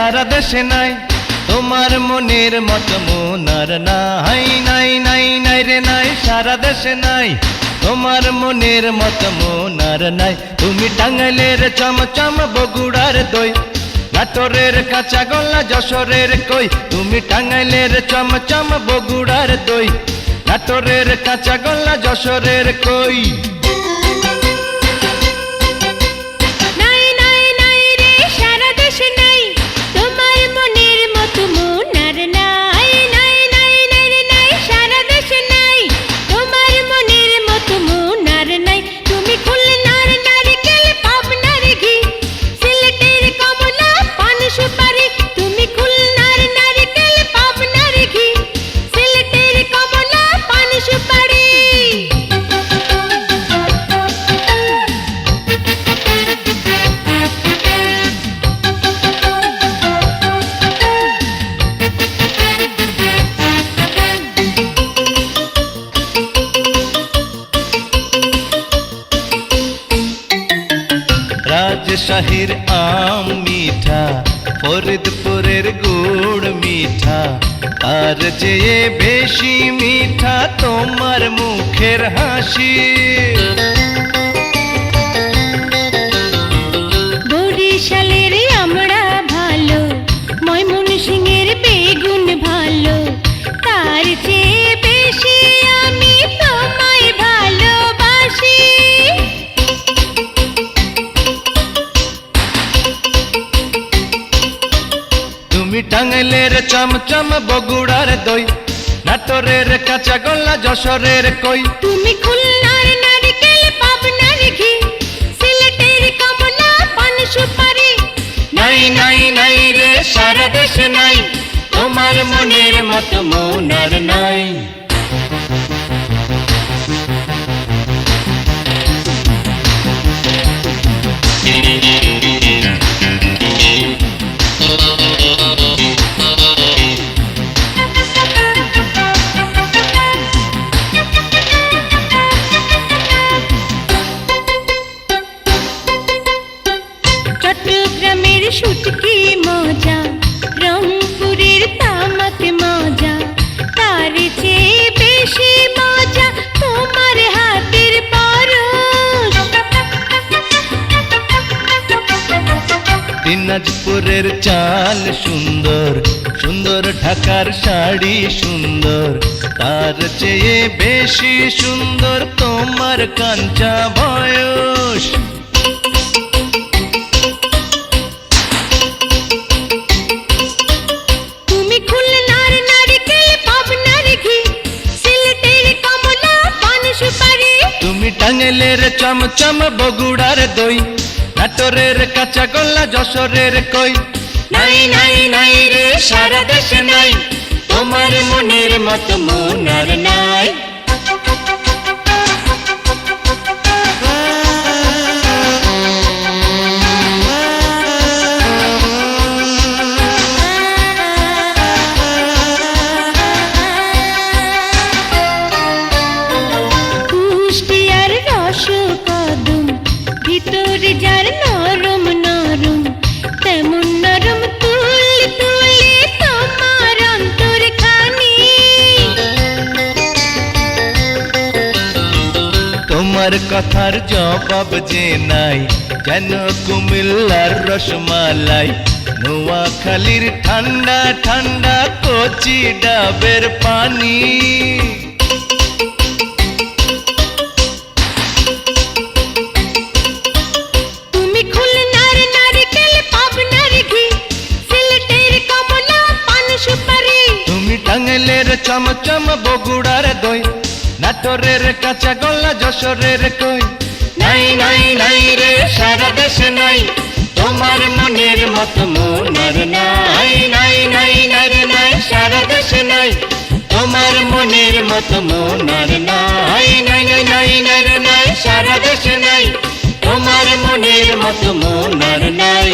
সারা দেশে নাই তোমার মনের মতো মন আর নাই নাই নাই নাই রে নাই সারা দেশে নাই তোমার মনের মতো মন আর নাই তুমি টাঙ্গাইলের চমচম বগুড়ার দই নাটোরের কাঁচা গোল্লা যশোরের কই তুমি টাঙ্গাইলের চমচম বগুড়ার দই নাটোরের কাঁচা গোল্লা যশোরের কই রাজশাহীর আম মিঠা ফরিদপুরের গুড় মিঠা তার চেয়ে বেশি মিঠা তোমার মুখের হাসি বরিশালের আমরা ভালো ময়মনসিংহের বেগুন ভালো তার চেয়ে বেশি আমি তোমায় ভালোবাসি তুমি টাঙ্গাইলের চমচম বগুড়ার দই নাটোরের কাঁচা গোল্লা যশোরের কই তুমি খুলনার নারকেল পাবনার ঘি সিলেটের কমলা পান সুপারি নাই নাই নাই রে সারা দেশে নাই তোমার মনের মতো মন আর নাই চট্টগ্রামের শুটকি মজা রংপুরের তামাক মজা তার চেয়ে বেশি মজা তোমার হাতের পরশ দিনাজপুরের চাল সুন্দর সুন্দর ঢাকার শাড়ি সুন্দর তার চেয়ে বেশি সুন্দর তোমার কাঞ্চা বয়স তুমি খুলনার নারকেল পাবনার ঘি সিলেটের কমলা পান সুপারি তুমি টাঙ্গাইলের চমচম বগুড়ার দই নাটোরের কাঁচা গোল্লা যশোরের কই নাই নাই নাই রে সারা দেশে নাই তোমার মনের মতো মন আর নাই কুষ্টিয়ার রসকদম ভিতরে যার নরম নরম তেমন নরম তুলি তুলি তোমার অন্তর খানি তোমার কথার জবাব যে নাই যেন কুমিল্লার রসমালাই নোয়াখালীর ঠান্ডা ঠান্ডা কচি ডাবের পানি তুমি খুলনার নারকেল পাবনার ঘি সিলেটের কমলা পান সুপারি তুমি টাঙ্গাইলের চমচম বগুড়ার দই নাটোরের কাঁচা গোল্লা যশোরের কই নাই নাই নাই রে সারা দেশে নাই তোমার মনের মতো মন আর নাই নাই নাই নাই রে নাই সারা দেশে নাই তোমার মনের মতো মন আর নাই নাই নাই নাই নাই রে নাই সারা দেশে নাই তোমার মনের মতো মন আর নাই